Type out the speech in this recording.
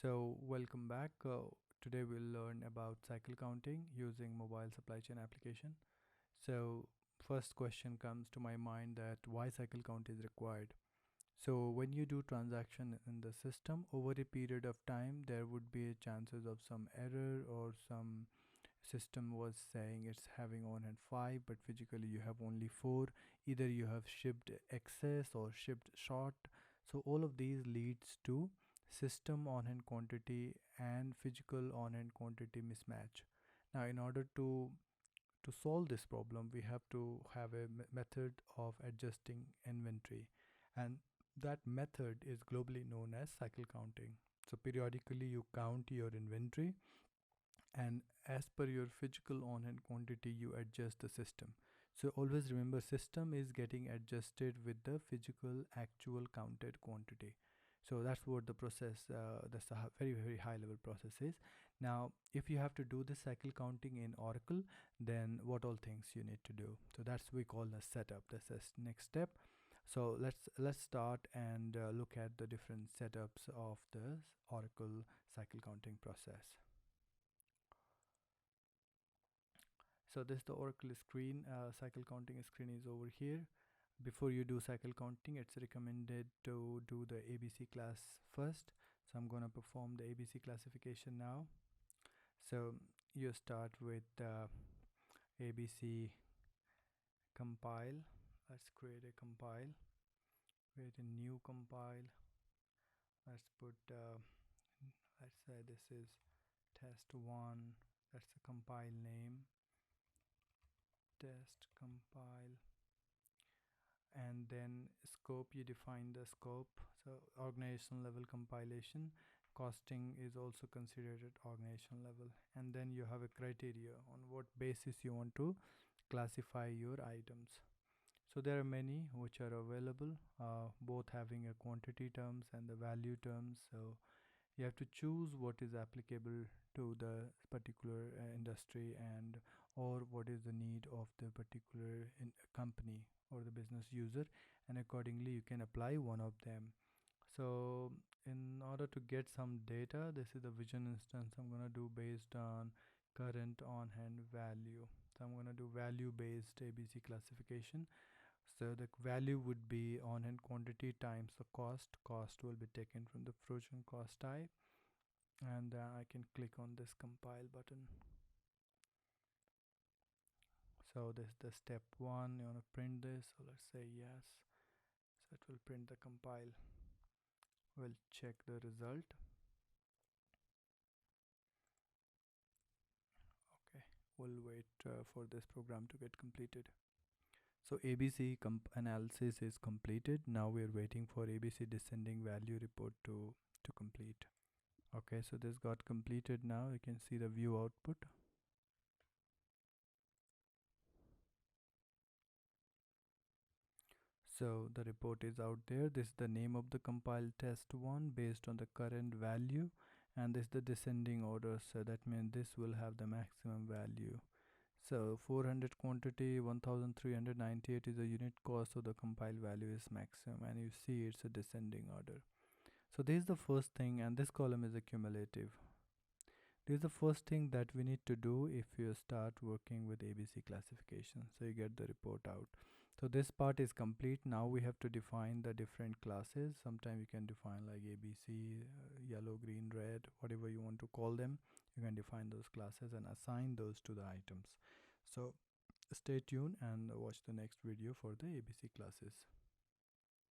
So welcome back. Today we'll learn about cycle counting using mobile supply chain application. So first question comes to my mind that why cycle count is required. So when you do transaction in the system over a period of time, there would be chances of some error or some system was saying it's having on hand 5 but physically you have only 4. Either you have shipped excess or shipped short. So all of these leads to system on hand quantity and physical on hand quantity mismatch. Now in order to solve this problem, we have to have a method of adjusting inventory, and that method is globally known as cycle counting. So periodically you count your inventory, and as per your physical on hand quantity you adjust the system. So always remember, system is getting adjusted with the physical actual counted quantity. So that's what the process, that's a very high level process is. Now if you have to do the cycle counting in Oracle, then what all things you need to do? So that's we call the setup. That's the next step. So let's start and look at the different setups of the Oracle cycle counting process. So this is the Oracle screen. Cycle counting screen is over here. Before you do cycle counting, it's recommended to do the ABC class first. So I'm going to perform the ABC classification now. So you start with ABC compile. Let's create a compile. Create a new compile. Let's put let's say this is test 1. That's the compile name. Test compile. And then scope, you define the scope. So organization level compilation. Costing is also considered at organization level. And then you have a criteria on what basis you want to classify your items. So there are many which are available, both having a quantity terms and the value terms. So you have to choose what is applicable to the particular industry, and or what is the need of the particular company or the business user, and accordingly you can apply one of them. So in order to get some data, this is the vision instance I'm going to do based on current on hand value. So I'm going to do value based ABC classification. So the value would be on hand quantity times the cost will be taken from the frozen cost type, and I can click on this compile button. So this is the step 1. You want to print this, so let's say yes. So it will print the compile. We'll check the result. Okay, we'll wait for this program to get completed. So ABC analysis is completed. Now we're waiting for ABC descending value report to complete. Okay, so this got completed. Now you can see the view output. So the report is out there. This is the name of the compile test 1 based on the current value, and this is the descending order. So that means this will have the maximum value. So 400 quantity, 1398 is the unit cost, so the compile value is maximum, and you see it's a descending order. So this is the first thing, and this column is a cumulative. This is the first thing that we need to do if you start working with ABC classification. So you get the report out. So this part is complete. Now we have to define the different classes. Sometimes you can define like ABC, yellow, green, red, whatever you want to call them. You can define those classes and assign those to the items. So stay tuned and watch the next video for the ABC classes.